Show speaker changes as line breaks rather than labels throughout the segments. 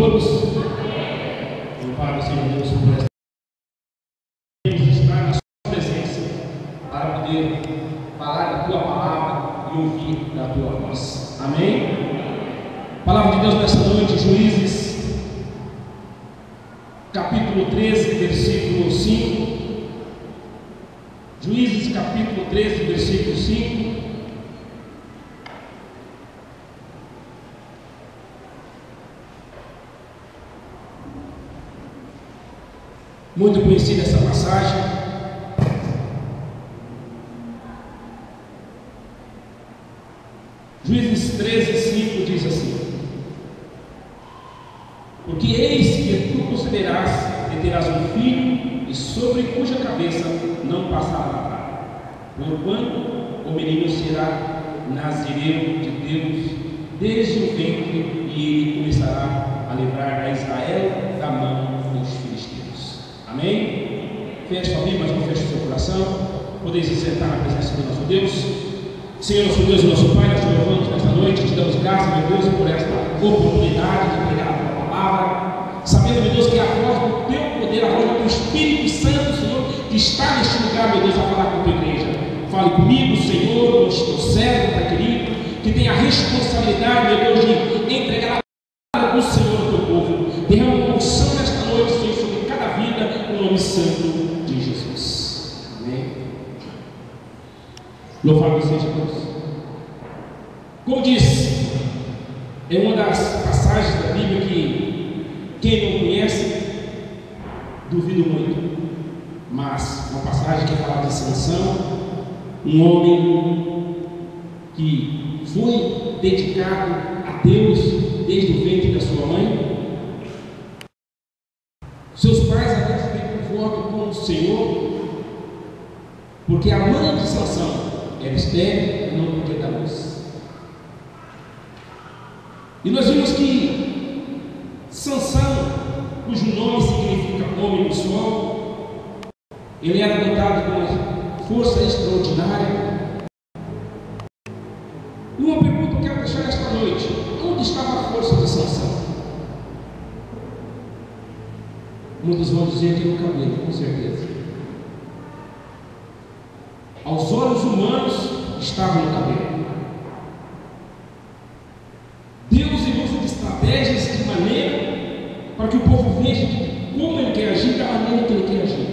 todos. Louvado seja Deus por esta. Queremos estar na sua presença para poder falar da tua palavra e ouvir da tua voz. Amém? Palavra de Deus nesta noite, Juízes, capítulo 13, versículo 5. Juízes, capítulo 13, versículo 5. Muito conhecida essa passagem. Juízes 13, 5 diz assim: porque eis que tu considerarás e terás um filho, e sobre cuja cabeça não passará nada, porquanto o menino será nazireu de Deus desde o ventre, e ele começará a livrar a Israel da mão dos filisteus. Amém? Feche sua Bíblia, mas não feche o seu coração. Podeis se sentar na presença do nosso Deus. Senhor, nosso Deus e nosso Pai, nós te louvamos nesta noite, te damos graças, meu Deus, por esta oportunidade de pregar a tua palavra, sabendo, meu Deus, que a voz do teu poder, a voz do teu Espírito Santo, Senhor, que está neste lugar, meu Deus, a falar com a tua igreja. Fale comigo, Senhor, o teu servo, Pai querido, que tem a responsabilidade, meu Deus, de entregar a palavra do Senhor ao teu povo. Derrama uma unção nesta noite, Senhor, sobre cada vida, no nome santo de Jesus. Amém. Louvado seja Deus. Como disse, é uma das passagens da Bíblia que quem não conhece, duvido muito, mas uma passagem que fala de Sansão, um homem que foi dedicado a Deus desde o ventre da sua mãe. Seus pais haviam feito um voto com o Senhor, porque a mãe de Sansão era estéril e não podia dar luz. E nós vimos que Sansão, cujo nome significa homem do sol, ele era dotado de uma força extraordinária. E uma pergunta que eu quero deixar esta noite: onde estava a força de Sansão? Muitos vão dizer que no cabelo, com certeza. Aos olhos humanos estava no cabelo. Deus usa de estratégias de maneira para que o povo veja como ele quer agir, da maneira que ele quer agir.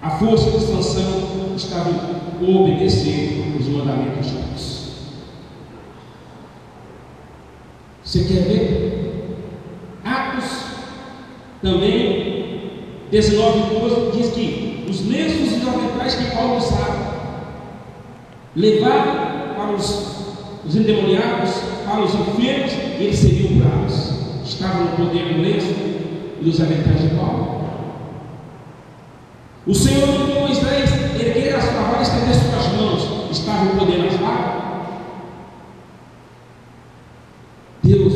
A força de Sansão estava em obedecer os mandamentos de Deus. Você quer ver? Atos também 19:12 diz que os lenços e aventais que Paulo usava levavam para os endemoniados, para os enfermos, e eles seriam curados. Estavam no poder do lenço e dos aventais de Paulo. O Senhor mandou Moisés erguer a sua vara e estender suas mãos. Estava no poder das varas. Deus,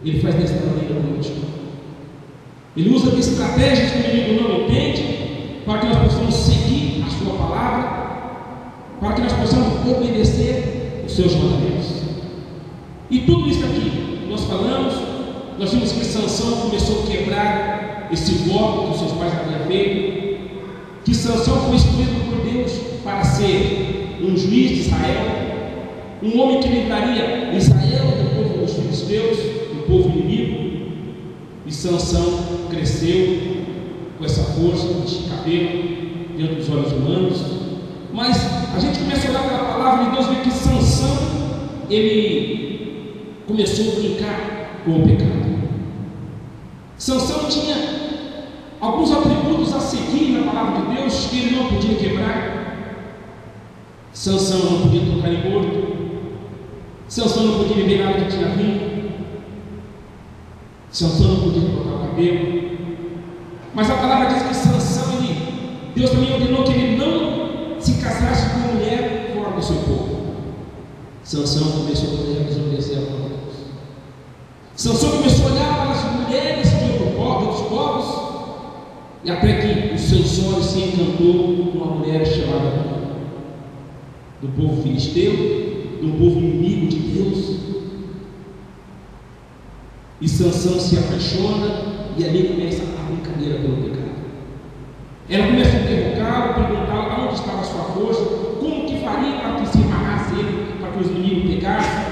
Ele faz desta maneira conosco. Ele usa de estratégias que o inimigo não entende, para que nós possamos seguir a sua palavra, para que nós possamos obedecer os seus mandamentos. E tudo isso aqui nós falamos, nós vimos que Sansão começou a quebrar esse voto que os seus pais haviam feito, que Sansão foi escolhido por Deus para ser um juiz de Israel, um homem que livraria Israel do povo dos filisteus, do povo inimigo. E Sansão cresceu com essa força de cabelo dentro dos olhos humanos. Mas a gente começa a olhar pela palavra de Deus e ver que Sansão, ele começou a brincar com o pecado. Sansão tinha alguns atributos a seguir na palavra de Deus que ele não podia quebrar. Sansão não podia tocar em morto. Sansão não podia beber nada que tinha vinho. Sansão não podia cortar o cabelo. Mas a palavra diz que Sansão, Deus também ordenou que ele não se casasse com uma mulher fora do seu povo. Sansão começou a desobedecer a palavra de Deus. Sansão começou a olhar para as mulheres de outros povos, e até que os seus olhos se encantou com uma mulher chamada do povo filisteu, do povo inimigo de Deus. E Sansão se apaixona, e ali começa a brincadeira pelo pecado. Ela começa a interrogá-lo, perguntar onde estava a sua força, como que faria para que se amarrasse ele, para que os inimigos pegassem.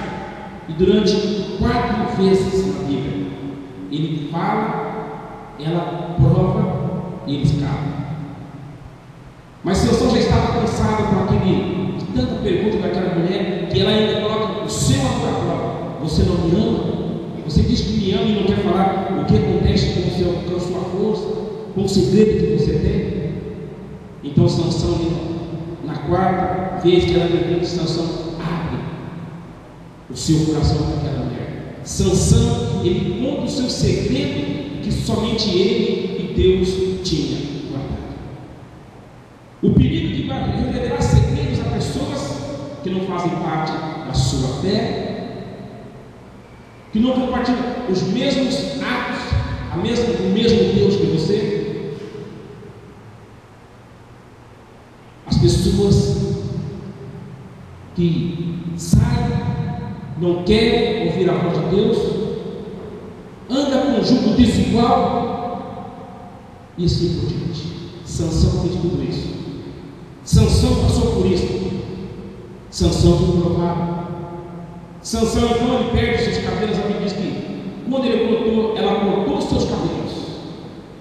E durante 4 vezes na Bíblia, ele fala, ela prova e eles calam. Mas Sansão já estava cansado de tanta pergunta daquela mulher, que ela ainda coloca o seu amor à prova. Você não me ama? Você diz que me ama e não quer falar o que acontece com a sua força, com o segredo que você tem? Então Sansão, na 4ª vez que ela pergunta, Sansão abre o seu coração para aquela mulher. Sansão, ele conta o seu segredo que somente ele e Deus tinha guardado. O perigo de revelar segredos a pessoas que não fazem parte da sua fé, que não compartilham os mesmos atos, o mesmo Deus que você. As pessoas que saem, não querem ouvir a voz de Deus, anda com um jugo desigual, e assim por diante. Sansão fez tudo isso. Sansão passou por isso. Sansão foi provado. Sansão, então, ele perde seus cabelos. A Bíblia diz que quando ela cortou os seus cabelos,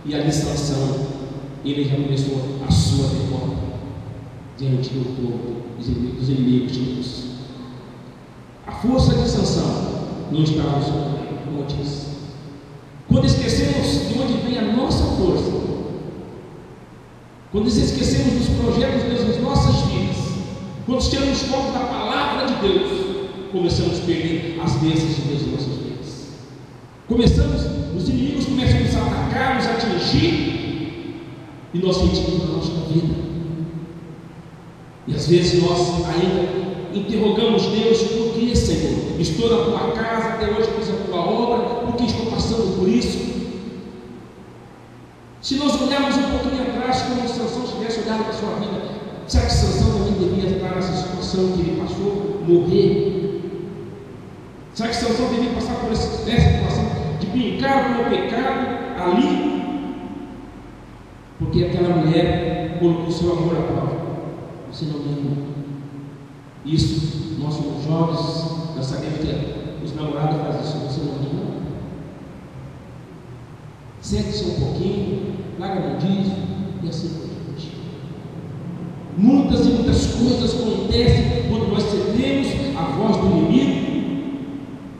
e ali Sansão, ele já começou a sua derrota diante do povo, dos inimigos de Deus. A força de Sansão não estava no seu cabelo, como eu disse. Quando esquecemos de onde vem a nossa força, quando esquecemos dos projetos de Deus nas nossas vidas, quando tiramos foco da palavra de Deus, começamos a perder as bênçãos de Deus em nossas vidas. Os inimigos começam a nos atacar, nos atingir, e nós sentimos na nossa vida. E às vezes nós ainda interrogamos Deus: por que, Senhor? Estou na tua casa, até hoje fiz a tua obra, por que estou passando por isso? Se nós olharmos um pouquinho atrás, como Sansão tivesse olhado para a sua vida, será que Sansão também devia estar nessa situação que ele passou, morrer? Será que Sansão devia passar por essa situação de brincar com o pecado ali? Porque aquela mulher colocou seu amor à prova. Você não me ama. Isso, nós somos jovens, nós sabemos que os namorados fazem isso. Você não me ama. Sente-se um pouquinho, larga no dízimo e assim por diante. Muitas e muitas coisas acontecem quando nós cedemos à voz do inimigo,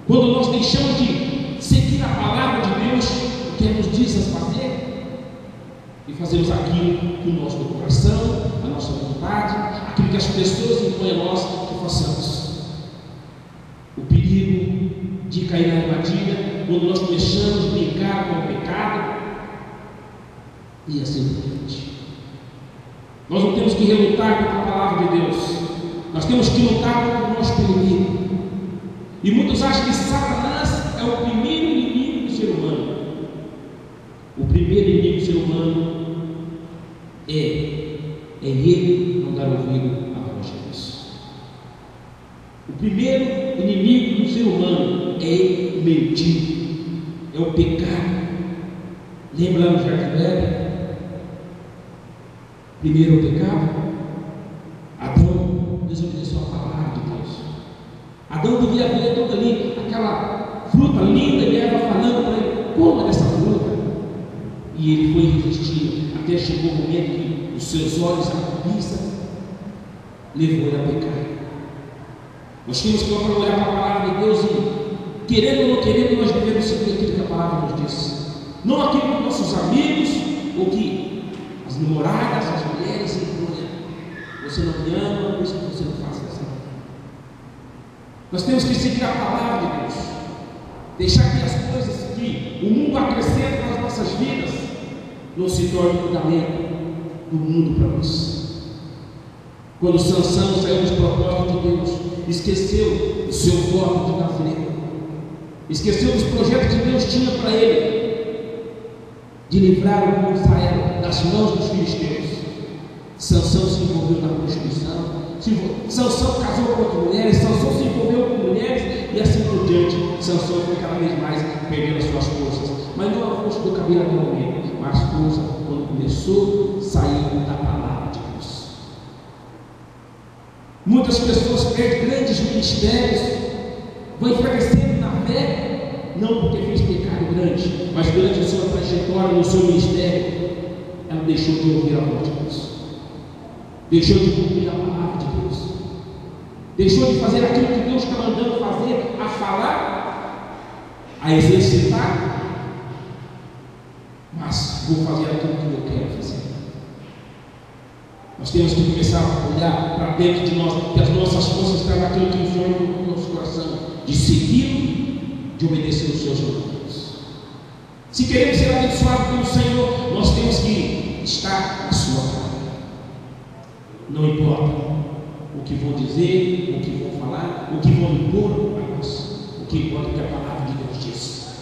quando nós deixamos de seguir a palavra de Deus, o que Ele nos diz a fazer, e fazemos aquilo que o nosso coração, a nossa vontade, aquilo que as pessoas impõem a nós que façamos. O perigo de cair na armadilha, quando nós começamos a brincar com o pecado, e assim por diante. Nós não temos que relutar contra a palavra de Deus, nós temos que lutar contra o nosso inimigo. E muitos acham que Satanás é o primeiro inimigo do ser humano. O primeiro inimigo do ser humano é ele não dar ouvido à voz de Deus. O primeiro inimigo do ser humano é mentir, é o pecado. Lembra lá no Jardim do Éden? Primeiro o pecado. Adão desobedeceu a palavra de Deus. Adão devia ver toda ali aquela fruta linda e Eva falando para ele: coma dessa fruta. E ele foi resistindo, até chegou o momento que os seus olhos, a cobiça, levou ele a pecar. Nós temos que olhar para a palavra de Deus e, querendo ou não querendo, nós devemos seguir aquilo que a palavra nos diz. Não aquilo que nossos amigos, ou que as namoradas, as mulheres impõem. Você não me ama, por isso que você não faz assim. Nós temos que seguir a palavra de Deus, deixar que as coisas que o mundo acrescenta nas nossas vidas não se tornem fundamento do mundo para nós. Quando Sansão saiu dos propósitos de Deus, esqueceu o seu voto de Davi, esqueceu dos projetos que Deus tinha para ele, de livrar o povo de Israel das mãos dos filisteus. Sansão se envolveu na prostituição, Sansão casou com outras mulheres, Sansão se envolveu com mulheres e assim por diante. Sansão foi cada vez mais perdendo as suas forças, mas não a força do cabelo naquele momento, mas a força quando começou a sair da palavra de Deus. Muitas pessoas perdem grandes ministérios, vão enfraquecendo na fé, não porque fez pecado grande, mas durante a sua trajetória no seu ministério, ela deixou de ouvir a voz de Deus, deixou de cumprir a palavra de Deus, deixou de fazer aquilo que Deus está mandando fazer, a falar, a exercitar, mas vou fazer aquilo que eu quero fazer. Nós temos que começar a olhar para dentro de nós, que as nossas forças estão naquilo que o Senhor colocou no nosso coração, de seguir, de obedecer os seus mandamentos. Se queremos ser abençoados pelo Senhor, nós temos que estar na sua palavra. Não importa o que vão dizer, o que vão falar, o que vão impor a nós, o que importa é que a palavra de Deus diz.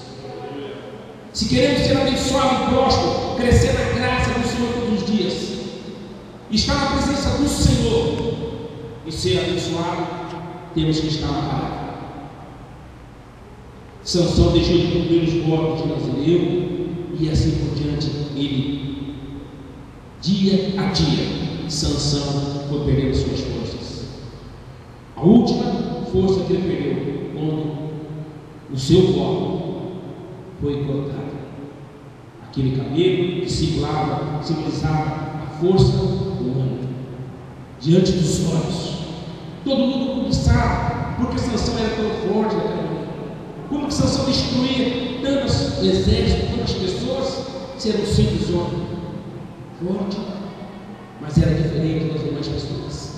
Se queremos ser abençoados e prósperos, crescer na graça do Senhor todos os dias, estar na presença do Senhor e ser abençoado, temos que estar na palavra. Sansão deixou de cumprir os votos de Nazireu e assim por diante. Ele, dia a dia, Sansão foi perdendo suas forças. A última força que ele perdeu quando o seu voto foi cortado. Aquele cabelo que simbolizava a força humana diante dos olhos. Todo mundo cobiçava, porque Sansão era tão forte naquela época. Como que Sansão destruía tantos exércitos, tantas pessoas, se era um simples homem forte, mas era diferente das demais pessoas.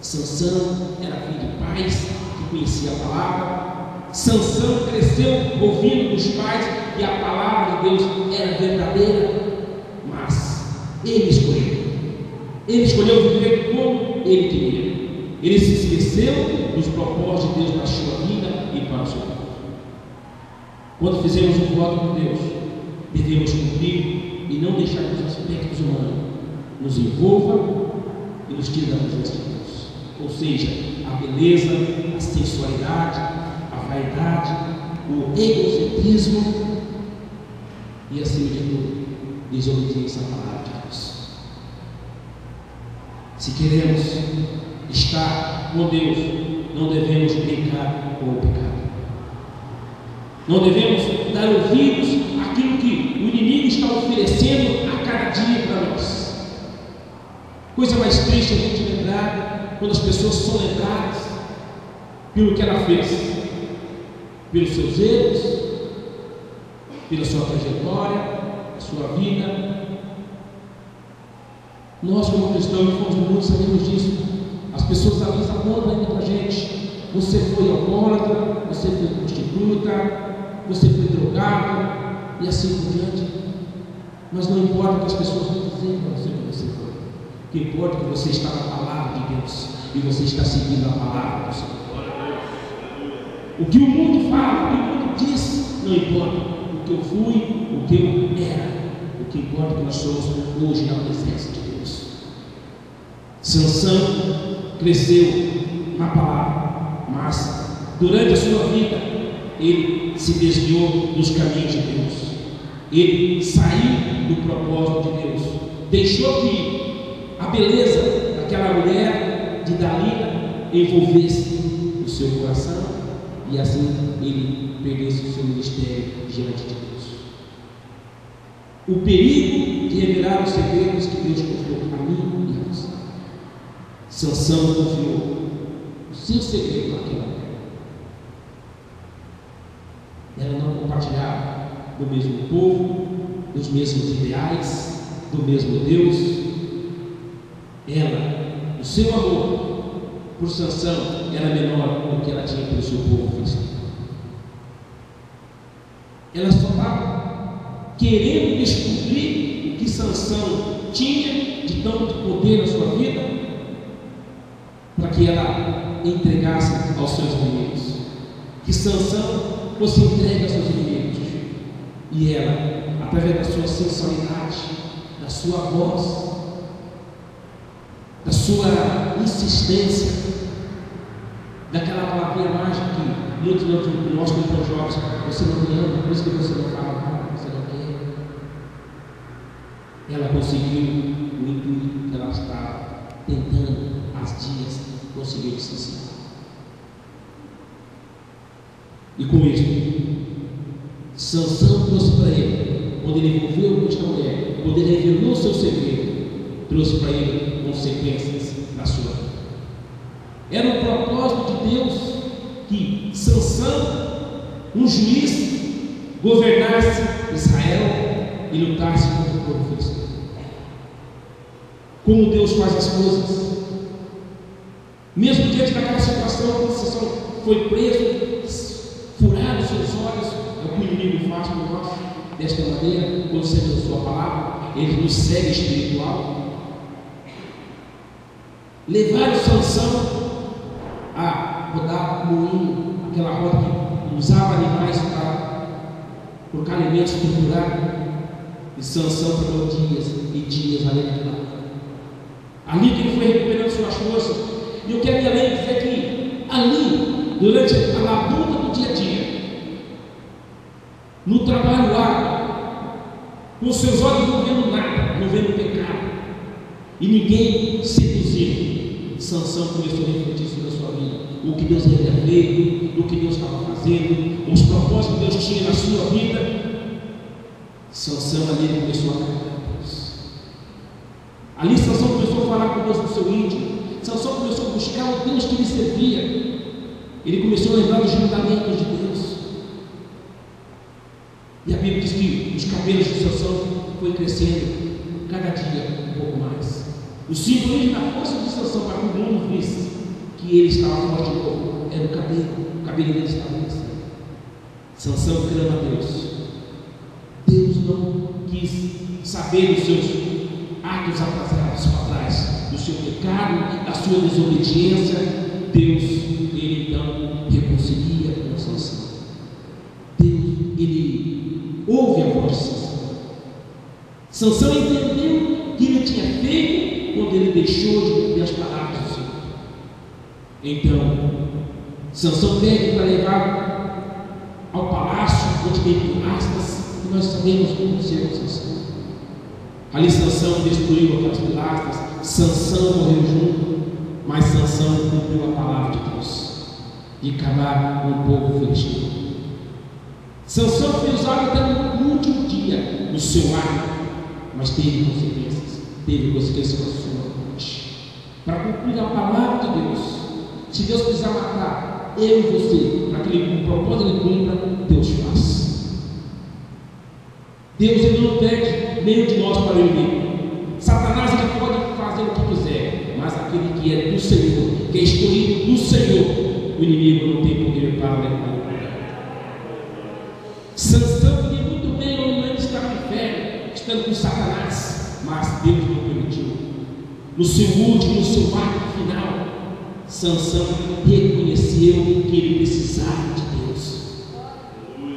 Sansão era filho de pais que conhecia a palavra. Sansão cresceu ouvindo dos pais que a palavra de Deus era verdadeira, mas ele escolheu viver como ele queria. Ele se esqueceu dos propósitos de Deus para a sua vida e para o seu povo. Quando fizemos um voto com Deus, devemos cumprir e não deixar que os aspectos humanos nos envolvam e nos tirem da presença de Deus. Ou seja, a beleza, a sensualidade, a vaidade, o egocentrismo e, acima de tudo, desobediência à palavra de Deus. Se queremos estar com Deus, não devemos brincar com o pecado. Não devemos dar ouvidos àquilo que o inimigo está oferecendo a cada dia para nós. Coisa mais triste a gente lembrar quando as pessoas são lembradas pelo que ela fez, pelos seus erros, pela sua trajetória, a sua vida. Nós, como cristãos, fomos no mundo, sabemos disso. As pessoas às vezes apontam ainda para a gente: você foi alcoólatra, você foi prostituta, você foi drogado, e assim por diante. Mas não importa o que as pessoas vão dizer para você que você foi. O que importa é que você está na palavra de Deus e você está seguindo a palavra do Senhor. O que o mundo fala, o que o mundo diz, não importa. O que eu fui, o que eu era. O que importa é que nós somos hoje na presença de Deus. Sansão cresceu na palavra, mas durante a sua vida ele se desviou dos caminhos de Deus. Ele saiu do propósito de Deus. Deixou que a beleza daquela mulher de Dalila envolvesse o seu coração e assim ele perdesse o seu ministério diante de Deus. O perigo de revelar os segredos que Deus confiou a mim e a você. Sansão confiou o seu segredo àquela mulher. Ela não compartilhava do mesmo povo, dos mesmos ideais, do mesmo Deus. Ela, o seu amor por Sansão era menor do que ela tinha pelo seu povo filisteu. Ela só estava querendo descobrir o que Sansão tinha de tanto poder na sua vida, para que ela entregasse aos seus inimigos. Que Sansão fosse entregue aos seus inimigos. E ela, através da sua sensualidade, da sua voz, sua insistência, daquela palavrinha mágica que muitos de nós como jovens, você não me ama, por isso que você não fala nada, você não quer. Ela conseguiu o intuito que ela estava tentando há dias, conseguiu distanciar. E com isso, Sansão trouxe para ele, quando ele envolveu com esta mulher, quando ele revelou o seu segredo, trouxe para ele consequências da sua vida. Era um propósito de Deus que Sansão, um juiz, governasse Israel e lutasse contra o povo filisteu. Como Deus faz as coisas, mesmo diante daquela situação, quando Sansão foi preso, furaram os seus olhos, é o que o inimigo faz por nós, desta maneira, quando você tem a sua palavra, ele nos segue espiritual. Levaram Sansão a rodar moinho, aquela roda que usava animais por alimentos torturados, e Sansão trabalhou dias e dias além daquela roda. Ali que ele foi recuperando suas forças. E eu quero além dizer que ali, durante a labuta do dia a dia, no trabalho árduo, com seus olhos não vendo nada, não vendo pecado, e ninguém seduziu, Sansão começou a refletir sobre a sua vida, o que Deus havia feito, o que Deus estava fazendo, os propósitos que Deus tinha na sua vida. Sansão ali começou a agradar a Deus. Ali Sansão começou a falar com Deus no seu íntimo. Sansão começou a buscar o Deus que ele servia. Ele começou a lembrar dos mandamentos de Deus. E a Bíblia diz que os cabelos de Sansão foi crescendo cada dia um pouco mais. O simbolismo da força de Sansão, para que o mundo visse que ele estava forte de novo, era o cabelo dele estava crescendo. Sansão clama a Deus. Deus não quis saber dos seus atos atrasados para trás, do seu pecado, da sua desobediência. Deus, ele então reconcilia com Sansão. Deus, ele ouve a voz de Sansão. Sansão entendeu o que ele tinha feito quando ele deixou de cumprir as palavras do Senhor. Então, Sansão pede para levar ao palácio onde tem pilastras, e nós sabemos o que aconteceu com Sansão. Ali Sansão destruiu aquelas pilastras, Sansão morreu junto, mas Sansão cumpriu a palavra de Deus de acabar com o povo filisteu. Sansão foi usado até no último dia no seu ato, mas teve consequências com a sua morte. Para cumprir a palavra de Deus, se Deus precisar matar eu e você, para que o propósito ele cumpra, Deus faz. Deus ele não pede meio de nós para o inimigo. Satanás ele pode fazer o que quiser, mas aquele que é do Senhor, que é escolhido do Senhor, o inimigo não tem poder para levar. Sansão podia muito bem ou não estar no inferno, estando com Satanás, mas Deus não permitiu. No seu último, no seu ato final, Sansão reconheceu que ele precisava de Deus.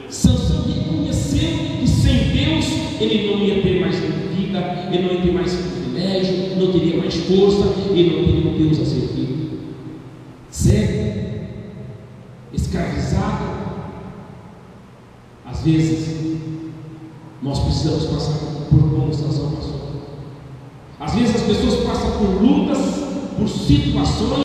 Sansão reconheceu que sem Deus ele não ia ter mais vida, ele não ia ter mais privilégio, não teria mais força, ele não teria um Deus a servir. Cego, escravizado. Às vezes nós precisamos passar por como Sansão passou. Às vezes as pessoas passam por lutas, por situações